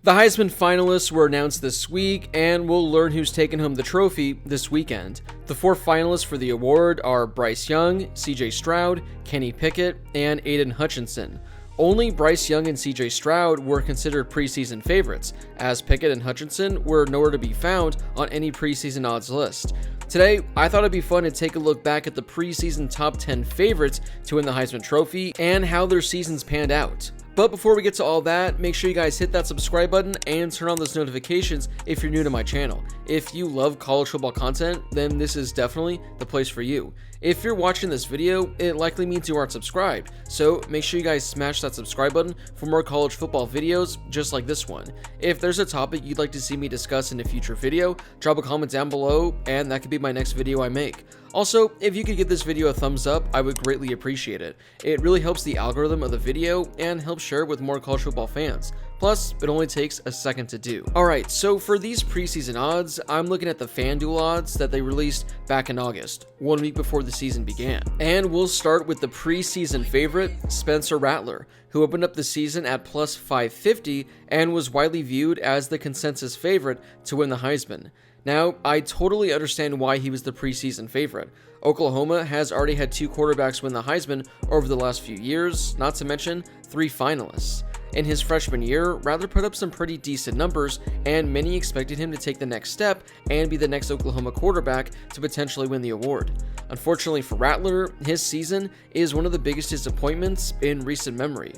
The Heisman finalists were announced this week, and we'll learn who's taking home the trophy this weekend. The 4 finalists for the award are Bryce Young, CJ Stroud, Kenny Pickett, and Aiden Hutchinson. Only Bryce Young and CJ Stroud were considered preseason favorites, as Pickett and Hutchinson were nowhere to be found on any preseason odds list. Today, I thought it'd be fun to take a look back at the preseason top 10 favorites to win the Heisman Trophy and how their seasons panned out. But before we get to all that, make sure you guys hit that subscribe button and turn on those notifications if you're new to my channel. If you love college football content, then this is definitely the place for you. If you're watching this video, it likely means you aren't subscribed, so make sure you guys smash that subscribe button for more college football videos just like this one. If there's a topic you'd like to see me discuss in a future video, drop a comment down below and that could be my next video I make. Also, if you could give this video a thumbs up, I would greatly appreciate it. It really helps the algorithm of the video and helps share it with more college football fans. Plus, it only takes a second to do. Alright, so for these preseason odds, I'm looking at the FanDuel odds that they released back in August, 1 week before the season began. And we'll start with the preseason favorite, Spencer Rattler, who opened up the season at plus 550 and was widely viewed as the consensus favorite to win the Heisman. Now, I totally understand why he was the preseason favorite. Oklahoma has already had 2 quarterbacks win the Heisman over the last few years, not to mention 3 finalists. In his freshman year, Rattler put up some pretty decent numbers, and many expected him to take the next step and be the next Oklahoma quarterback to potentially win the award. Unfortunately for Rattler, his season is one of the biggest disappointments in recent memory.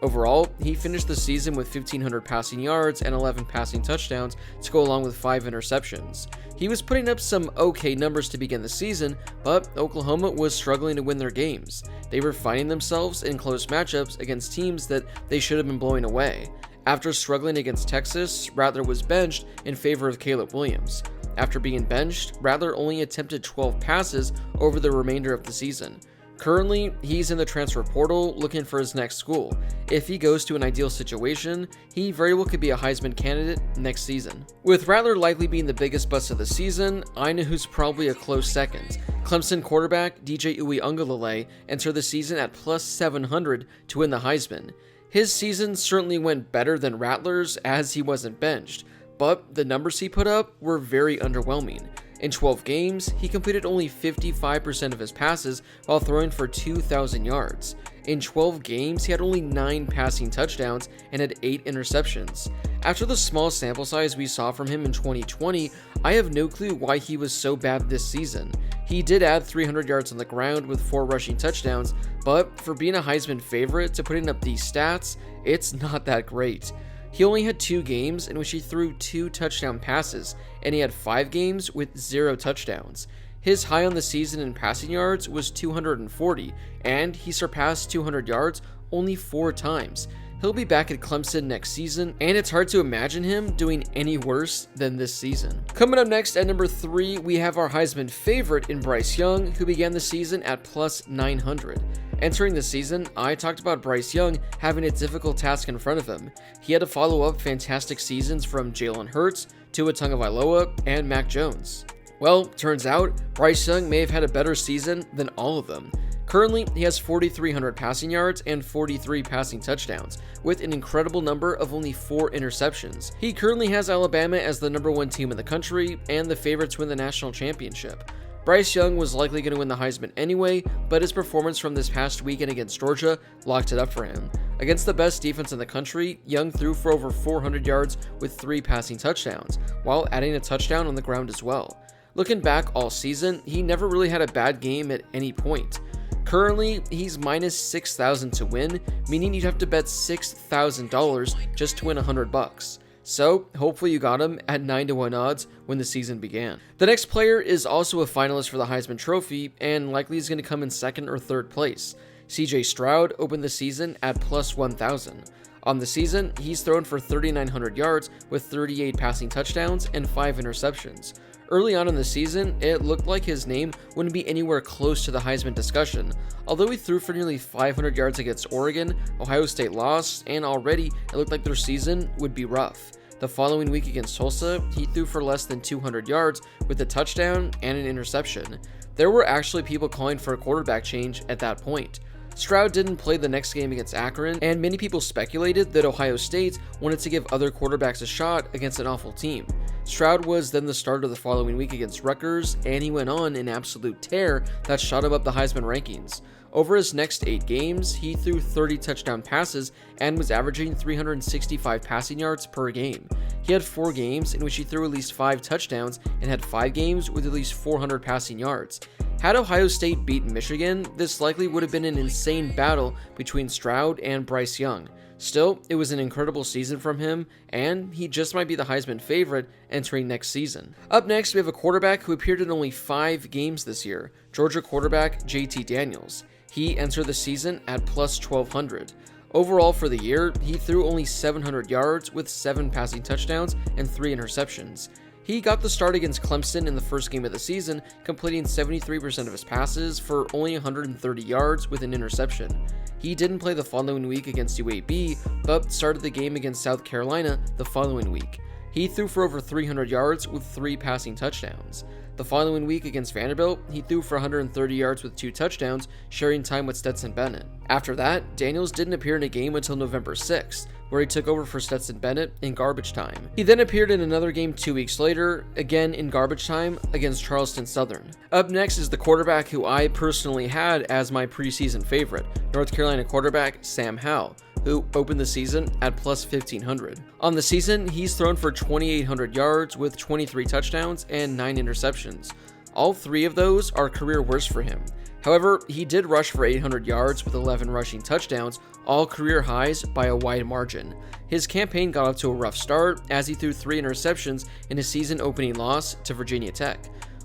Overall, he finished the season with 1,500 passing yards and 11 passing touchdowns to go along with 5 interceptions. He was putting up some okay numbers to begin the season, but Oklahoma was struggling to win their games. They were finding themselves in close matchups against teams that they should have been blowing away. After struggling against Texas, Rattler was benched in favor of Caleb Williams. After being benched, Rattler only attempted 12 passes over the remainder of the season. Currently, he's in the transfer portal looking for his next school. If he goes to an ideal situation, he very well could be a Heisman candidate next season. With Rattler likely being the biggest bust of the season, I know who's probably a close second. Clemson quarterback Ungaile entered the season at plus 700 to win the Heisman. His season certainly went better than Rattler's as he wasn't benched, but the numbers he put up were very underwhelming. In 12 games, he completed only 55% of his passes while throwing for 2,000 yards. In 12 games, he had only 9 passing touchdowns and had 8 interceptions. After the small sample size we saw from him in 2020, I have no clue why he was so bad this season. He did add 300 yards on the ground with 4 rushing touchdowns, but for being a Heisman favorite to putting up these stats, it's not that great. He only had 2 games in which he threw 2 touchdown passes, and he had 5 games with 0 touchdowns. His high on the season in passing yards was 240, and he surpassed 200 yards only 4 times. He'll be back at Clemson next season, and it's hard to imagine him doing any worse than this season. Coming up next at number 3, we have our Heisman favorite in Bryce Young, who began the season at plus 900. Entering the season, I talked about Bryce Young having a difficult task in front of him. He had to follow up fantastic seasons from Jalen Hurts, Tua Tagovailoa, and Mac Jones. Well, turns out, Bryce Young may have had a better season than all of them. Currently, he has 4,300 passing yards and 43 passing touchdowns, with an incredible number of only 4 interceptions. He currently has Alabama as the number 1 team in the country and the favorite to win the national championship. Bryce Young was likely going to win the Heisman anyway, but his performance from this past weekend against Georgia locked it up for him. Against the best defense in the country, Young threw for over 400 yards with 3 passing touchdowns, while adding a touchdown on the ground as well. Looking back all season, he never really had a bad game at any point. Currently, he's minus 6,000 to win, meaning you'd have to bet $6,000 just to win $100. So, hopefully you got him at 9-1 odds when the season began. The next player is also a finalist for the Heisman Trophy, and likely is going to come in 2nd or 3rd place. CJ Stroud opened the season at plus 1,000. On the season, he's thrown for 3,900 yards with 38 passing touchdowns and 5 interceptions. Early on in the season, it looked like his name wouldn't be anywhere close to the Heisman discussion. Although he threw for nearly 500 yards against Oregon, Ohio State lost, and already it looked like their season would be rough. The following week against Tulsa, he threw for less than 200 yards with a touchdown and an interception. There were actually people calling for a quarterback change at that point. Stroud didn't play the next game against Akron, and many people speculated that Ohio State wanted to give other quarterbacks a shot against an awful team. Stroud was then the starter the following week against Rutgers, and he went on an absolute tear that shot him up the Heisman rankings. Over his next 8 games, he threw 30 touchdown passes and was averaging 365 passing yards per game. He had 4 games in which he threw at least 5 touchdowns and had 5 games with at least 400 passing yards. Had Ohio State beaten Michigan, this likely would have been an insane battle between Stroud and Bryce Young. Still, it was an incredible season from him, and he just might be the Heisman favorite entering next season. Up next, we have a quarterback who appeared in only 5 games this year, Georgia quarterback JT Daniels. He entered the season at plus 1,200. Overall for the year, he threw only 700 yards with 7 passing touchdowns and 3 interceptions. He got the start against Clemson in the first game of the season, completing 73% of his passes for only 130 yards with an interception. He didn't play the following week against UAB, but started the game against South Carolina the following week. He threw for over 300 yards with 3 passing touchdowns. The following week against Vanderbilt, he threw for 130 yards with 2 touchdowns, sharing time with Stetson Bennett. After that, Daniels didn't appear in a game until November 6th, where he took over for Stetson Bennett in garbage time. He then appeared in another game 2 weeks later, again in garbage time, against Charleston Southern. Up next is the quarterback who I personally had as my preseason favorite, North Carolina quarterback Sam Howell, who opened the season at plus 1,500. On the season, he's thrown for 2,800 yards with 23 touchdowns and 9 interceptions. All 3 of those are career worst for him. However, he did rush for 800 yards with 11 rushing touchdowns, all career highs by a wide margin. His campaign got off to a rough start as he threw 3 interceptions in his season-opening loss to Virginia Tech.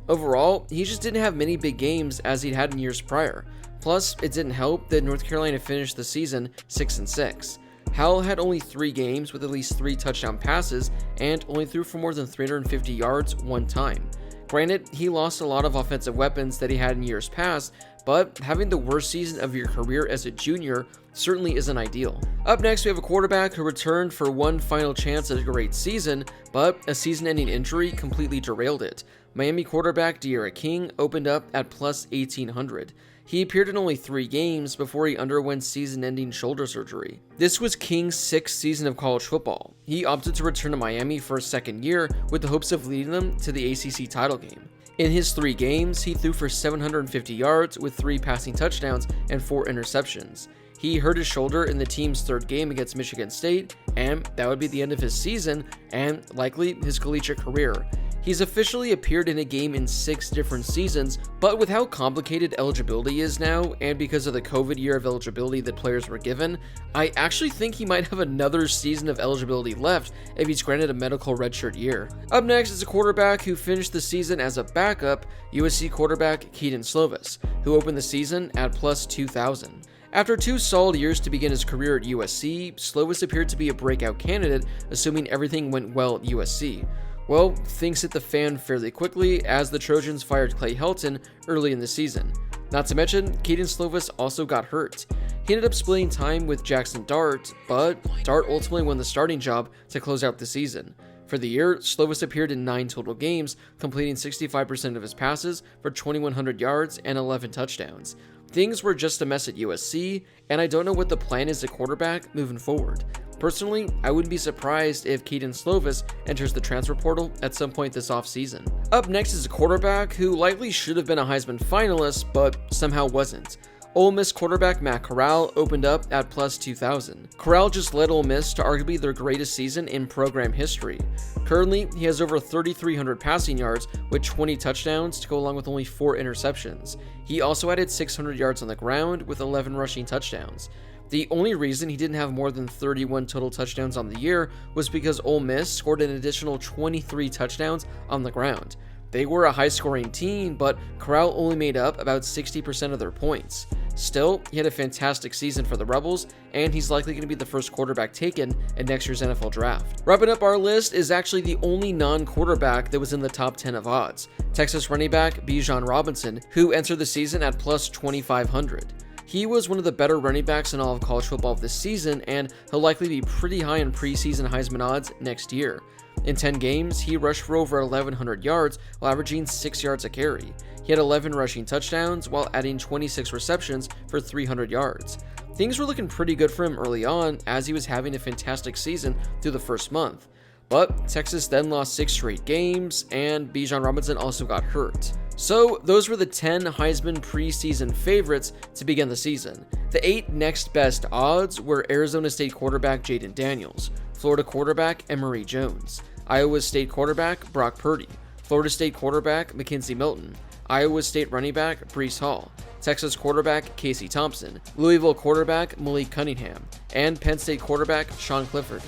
Overall, he just didn't have many big games as he'd had in years prior. Plus, it didn't help that North Carolina finished the season 6-6. Howell had only 3 games with at least 3 touchdown passes and only threw for more than 350 yards one time. Granted, he lost a lot of offensive weapons that he had in years past, but having the worst season of your career as a junior certainly isn't ideal. Up next, we have a quarterback who returned for one final chance at a great season, but a season-ending injury completely derailed it. Miami quarterback Diedra King opened up at plus 1,800. He appeared in only 3 games before he underwent season-ending shoulder surgery. This was King's 6th season of college football. He opted to return to Miami for a second year with the hopes of leading them to the ACC title game. In his 3 games, he threw for 750 yards with 3 passing touchdowns and 4 interceptions. He hurt his shoulder in the team's 3rd game against Michigan State, and that would be the end of his season and likely his collegiate career. He's officially appeared in a game in 6 different seasons, but with how complicated eligibility is now, and because of the COVID year of eligibility that players were given, I actually think he might have another season of eligibility left if he's granted a medical redshirt year. Up next is a quarterback who finished the season as a backup, USC quarterback Kedon Slovis, who opened the season at plus 2,000. After 2 solid years to begin his career at USC, Slovis appeared to be a breakout candidate, assuming everything went well at USC. Well, things hit the fan fairly quickly as the Trojans fired Clay Helton early in the season. Not to mention, Kedon Slovis also got hurt. He ended up splitting time with Jackson Dart, but Dart ultimately won the starting job to close out the season. For the year, Slovis appeared in 9 total games, completing 65% of his passes for 2,100 yards and 11 touchdowns. Things were just a mess at USC, and I don't know what the plan is at quarterback moving forward. Personally, I wouldn't be surprised if Kedon Slovis enters the transfer portal at some point this offseason. Up next is a quarterback who likely should have been a Heisman finalist, but somehow wasn't. Ole Miss quarterback Matt Corral opened up at plus 2,000. Corral just led Ole Miss to arguably their greatest season in program history. Currently, he has over 3,300 passing yards with 20 touchdowns to go along with only 4 interceptions. He also added 600 yards on the ground with 11 rushing touchdowns. The only reason he didn't have more than 31 total touchdowns on the year was because Ole Miss scored an additional 23 touchdowns on the ground. They were a high-scoring team, but Corral only made up about 60% of their points. Still, he had a fantastic season for the Rebels, and he's likely going to be the first quarterback taken in next year's NFL Draft. Wrapping up our list is actually the only non-quarterback that was in the top 10 of odds, Texas running back Bijan Robinson, who entered the season at plus 2,500. He was one of the better running backs in all of college football this season, and he'll likely be pretty high in preseason Heisman odds next year. In 10 games, he rushed for over 1,100 yards while averaging 6 yards a carry. He had 11 rushing touchdowns while adding 26 receptions for 300 yards. Things were looking pretty good for him early on as he was having a fantastic season through the first month. But Texas then lost 6 straight games, and Bijan Robinson also got hurt. So those were the 10 Heisman preseason favorites to begin the season. The 8 next best odds were Arizona State quarterback Jaden Daniels, Florida quarterback Emory Jones, Iowa State quarterback Brock Purdy, Florida State quarterback McKenzie Milton, Iowa State running back Breece Hall, Texas quarterback Casey Thompson, Louisville quarterback Malik Cunningham, and Penn State quarterback Sean Clifford.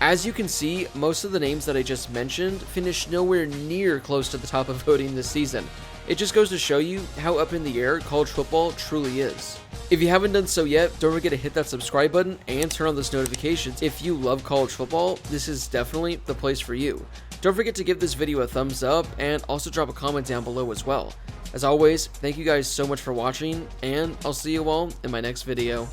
As you can see, most of the names that I just mentioned finished nowhere near close to the top of voting this season. It just goes to show you how up in the air college football truly is. If you haven't done so yet, don't forget to hit that subscribe button and turn on those notifications. If you love college football, this is definitely the place for you. Don't forget to give this video a thumbs up and also drop a comment down below as well. As always, thank you guys so much for watching, and I'll see you all in my next video.